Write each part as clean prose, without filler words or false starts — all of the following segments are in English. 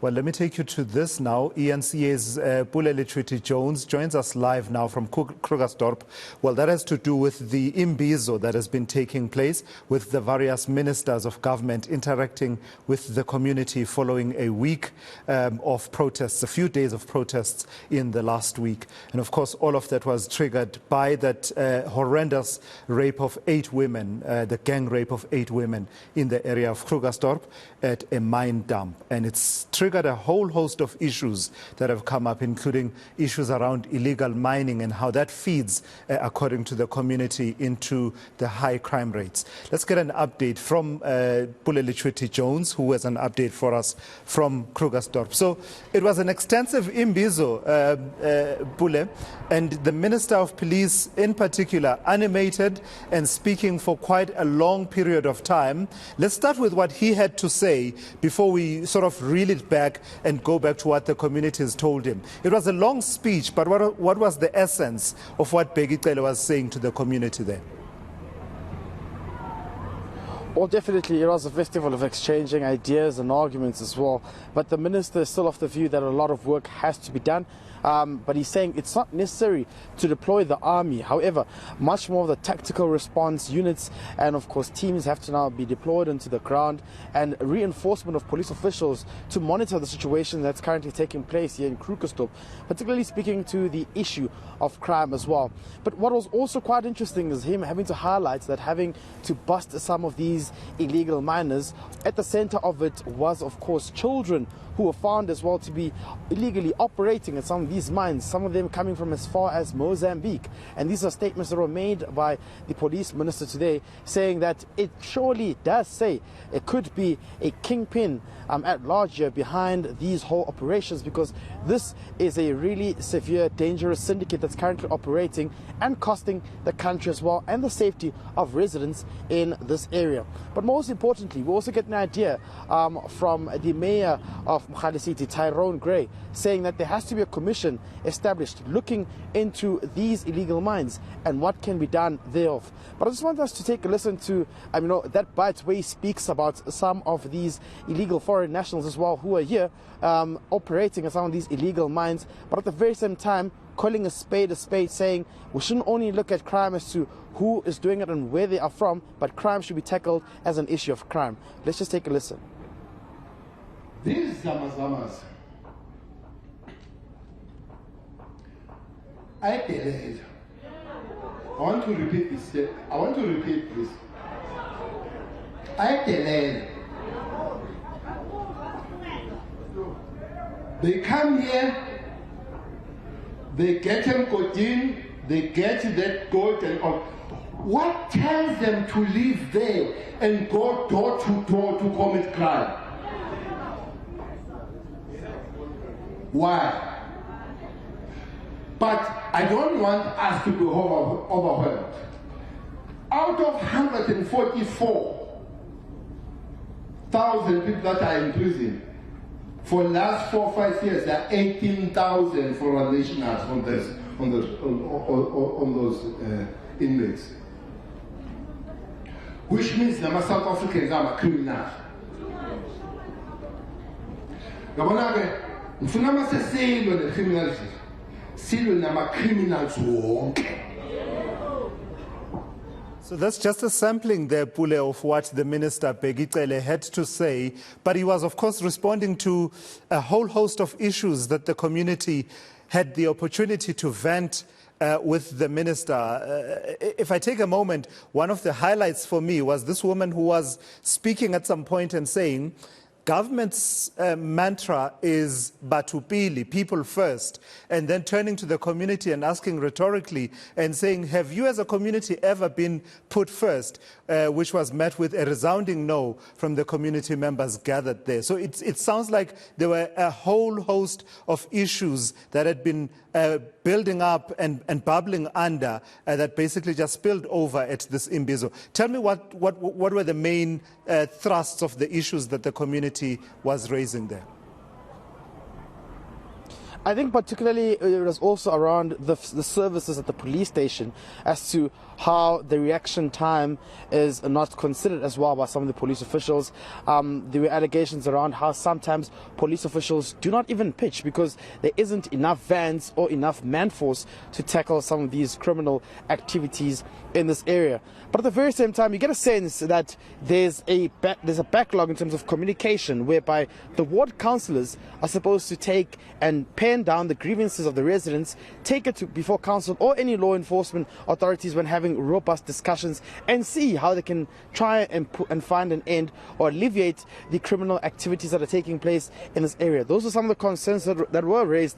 Well, let me take you to this now. ENCA's Pulelithuti Jones joins us live now from Krugersdorp. Well, that has to do with the Imbizo that has been taking place with the various ministers of government interacting with the community following a week of protests, a few days of protests in the last week. And of course, all of that was triggered by that horrendous rape of 8 women, the gang rape of 8 women in the area of Krugersdorp at a mine dump. And it's triggered a whole host of issues that have come up, including issues around illegal mining and how that feeds, according to the community, into the high crime rates. Let's get an update from Pulelithuti Jones, who has an update for us from Krugersdorp. So it was an extensive Imbizo, Pule, and the Minister of Police in particular animated and speaking for quite a long period of time. Let's start with what he had to say before we sort of reel it back and go back to what the community has told him. It was a long speech, but what was the essence of what Begicele was saying to the community there? Well, definitely it was a festival of exchanging ideas and arguments as well. But the minister is still of the view that a lot of work has to be done. But he's saying it's not necessary to deploy the army. However, much more of the tactical response units and, of course, teams have to now be deployed into the ground, and reinforcement of police officials to monitor the situation that's currently taking place here in Krugersdorp, particularly speaking to the issue of crime as well. But what was also quite interesting is him having to highlight that having to bust some of these illegal miners, at the center of it was, of course, children who were found as well to be illegally operating at some of these mines, some of them coming from as far as Mozambique. And these are statements that were made by the police minister today, saying that it surely does say it could be a kingpin at large here behind these whole operations, because this is a really severe, dangerous syndicate that's currently operating and costing the country as well and the safety of residents in this area. But most importantly, we also get an idea from the mayor of City, Tyrone Gray, saying that there has to be a commission established looking into these illegal mines and what can be done thereof. But I just want us to take a listen to that bite where he speaks about some of these illegal foreign nationals as well who are here operating at some of these illegal mines, but at the very same time calling a spade, saying we shouldn't only look at crime as to who is doing it and where they are from, but crime should be tackled as an issue of crime. Let's just take a listen. These Zamazamas, I believe, I want to repeat this. I believe they come here, they get them codeine, they get that gold and all. What tells them to live there and go door to door to commit crime? Why? But I don't want us to be overwhelmed. Out of 144,000 people that are in prison, for the last 4 or 5 years, there are 18,000 foreign nationals on those inmates. Which means the South Africans are criminals. Ngifuna mase silwe necriminality, silwe nama-criminals wonke. So that's just a sampling there, Pule, of what the Minister Begicele had to say. But he was, of course, responding to a whole host of issues that the community had the opportunity to vent with the minister. If I take a moment, one of the highlights for me was this woman who was speaking at some point and saying, government's mantra is Batupili, people first, and then turning to the community and asking rhetorically and saying, have you as a community ever been put first? Which was met with a resounding no from the community members gathered there. So it sounds like there were a whole host of issues that had been building up and bubbling under that basically just spilled over at this Imbizo. Tell me what were the main thrusts of the issues that the community was raising there? I think particularly it was also around the services at the police station as to how the reaction time is not considered as well by some of the police officials. There were allegations around how sometimes police officials do not even pitch because there isn't enough vans or enough manforce to tackle some of these criminal activities in this area. But at the very same time, you get a sense that there's a backlog in terms of communication whereby the ward councillors are supposed to take and pen down the grievances of the residents, take it to before council or any law enforcement authorities when having robust discussions and see how they can try and find an end or alleviate the criminal activities that are taking place in this area. Those are some of the concerns that were raised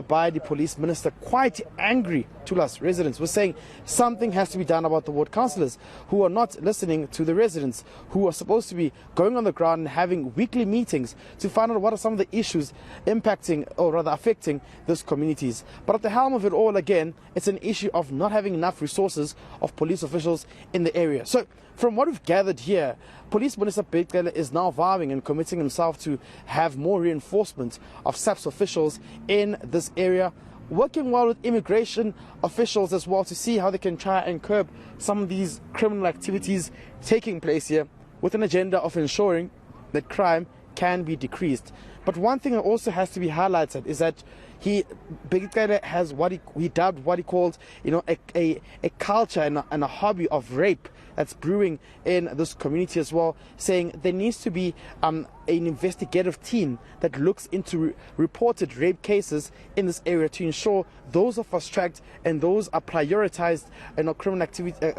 by the police minister. Quite angry to us residents. We're saying something has to be done about the ward councillors who are not listening to the residents, who are supposed to be going on the ground and having weekly meetings to find out what are some of the issues impacting or rather affecting those communities. But at the helm of it all, again, it's an issue of not having enough resources of police officials in the area. So from what we've gathered here, Police Minister Bheki is now vowing and committing himself to have more reinforcement of SAPS officials in this area, working well with immigration officials as well to see how they can try and curb some of these criminal activities taking place here with an agenda of ensuring that crime can be decreased. But one thing that also has to be highlighted is that Bheki has what he dubbed what he called, a culture and a hobby of rape that's brewing in this community as well, saying there needs to be an investigative team that looks into reported rape cases in this area to ensure those are fast-tracked and those are prioritized criminal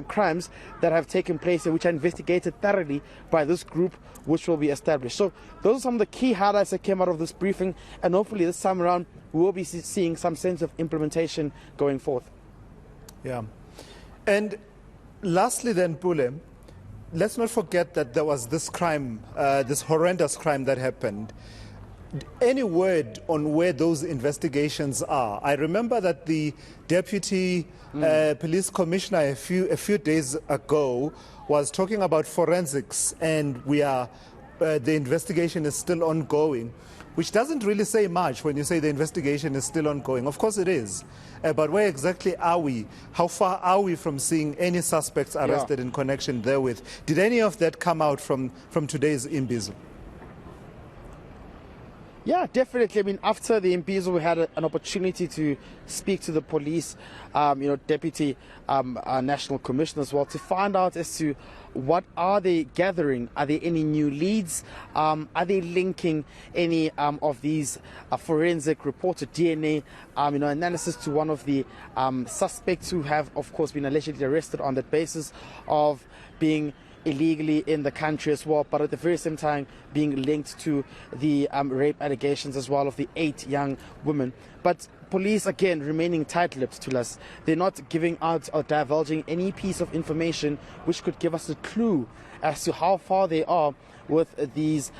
crimes that have taken place and which are investigated thoroughly by this group which will be established. So those are some of the key highlights that came out of this briefing, and hopefully this time around we will be seeing some sense of implementation going forth. Yeah. And lastly then, Pule, let's not forget that there was this crime, this horrendous crime that happened. Any word on where those investigations are? I remember that the deputy police commissioner a few days ago was talking about forensics, and the investigation is still ongoing, which doesn't really say much when you say the investigation is still ongoing. Of course it is. But where exactly are we? How far are we from seeing any suspects arrested in connection therewith? Did any of that come out from today's Imbizo? Yeah, definitely. I mean, after the Imbizo, we had an opportunity to speak to the police, deputy national commissioner as well, to find out as to what are they gathering. Are there any new leads? Are they linking any of these forensic reported DNA analysis to one of the suspects who have, of course, been allegedly arrested on that basis of being illegally in the country as well, but at the very same time being linked to the rape allegations as well of the 8 young women. But police, again, remaining tight-lipped to us. They're not giving out or divulging any piece of information which could give us a clue as to how far they are with these,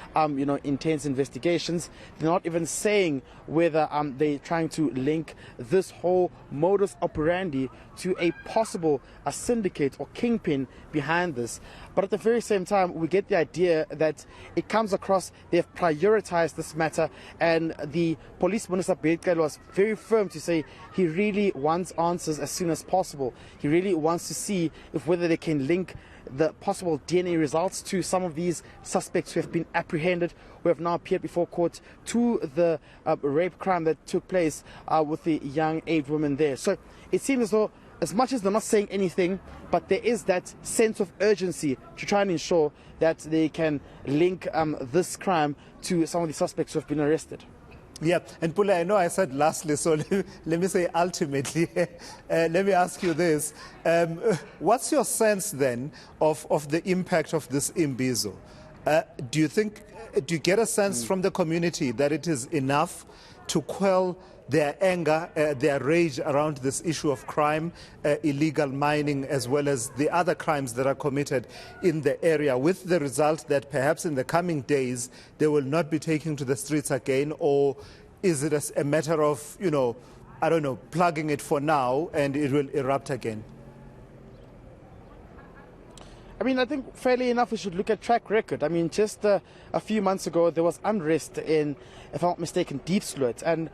intense investigations. They're not even saying whether they're trying to link this whole modus operandi to a possible syndicate or kingpin behind this. But at the very same time, we get the idea that it comes across they've prioritized this matter, and the police minister Bheki was very firm to say he really wants answers as soon as possible. He really wants to see whether they can link the possible DNA results to some of these suspects who have been apprehended, who have now appeared before court, to the rape crime that took place with the young 8 women there. So it seems as though, as much as they're not saying anything, but there is that sense of urgency to try and ensure that they can link this crime to some of the suspects who have been arrested. Yeah, and Pule, I know I said lastly, so let me say ultimately, let me ask you this. What's your sense then of the impact of this Imbizo? Do you get a sense from the community that it is enough to quell their anger, their rage around this issue of crime, illegal mining, as well as the other crimes that are committed in the area, with the result that perhaps in the coming days they will not be taking to the streets again? Or is it a matter of, plugging it for now and it will erupt again? I mean, I think fairly enough we should look at track record. I mean, just a few months ago there was unrest in, if I'm not mistaken, Deep Sloot, and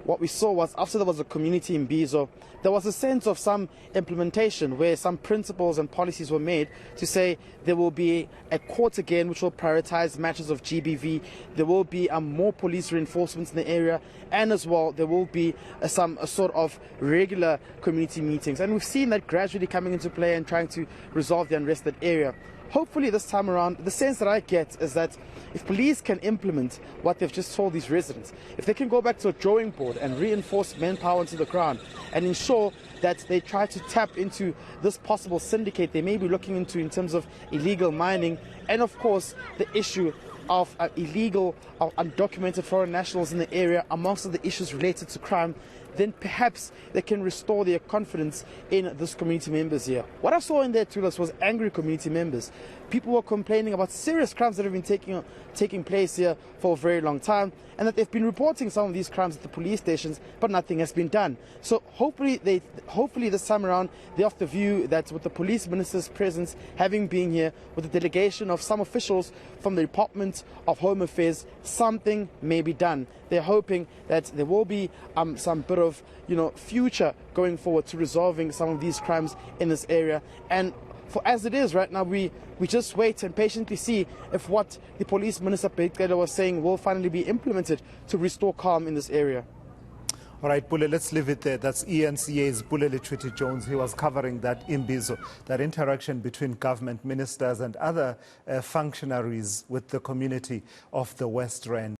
what we saw was after there was a community in Imbizo, there was a sense of some implementation where some principles and policies were made to say there will be a court again which will prioritize matters of GBV, there will be more police reinforcements in the area, and as well there will be a sort of regular community meetings. And we've seen that gradually coming into play and trying to resolve the unrest in that area. Hopefully this time around, the sense that I get is that if police can implement what they've just told these residents, if they can go back to a drawing board and reinforce manpower into the ground and ensure that they try to tap into this possible syndicate they may be looking into in terms of illegal mining, and of course the issue of illegal or undocumented foreign nationals in the area, amongst the issues related to crime, then perhaps they can restore their confidence in these community members here. What I saw in there, Tulas, was angry community members. People were complaining about serious crimes that have been taking place here for a very long time, and that they've been reporting some of these crimes at the police stations, but nothing has been done. So hopefully this time around, they're of the view that with the police minister's presence having been here, with the delegation of some officials from the Department of Home Affairs, something may be done. They're hoping that there will be some bit of future going forward to resolving some of these crimes in this area. And for as it is right now, we just wait and patiently see if what the police minister was saying will finally be implemented to restore calm in this area. All right, Pule, let's leave it there. That's ENCA's Pule Litwiti Jones. He was covering that Imbizo, that interaction between government ministers and other functionaries with the community of the West Rand.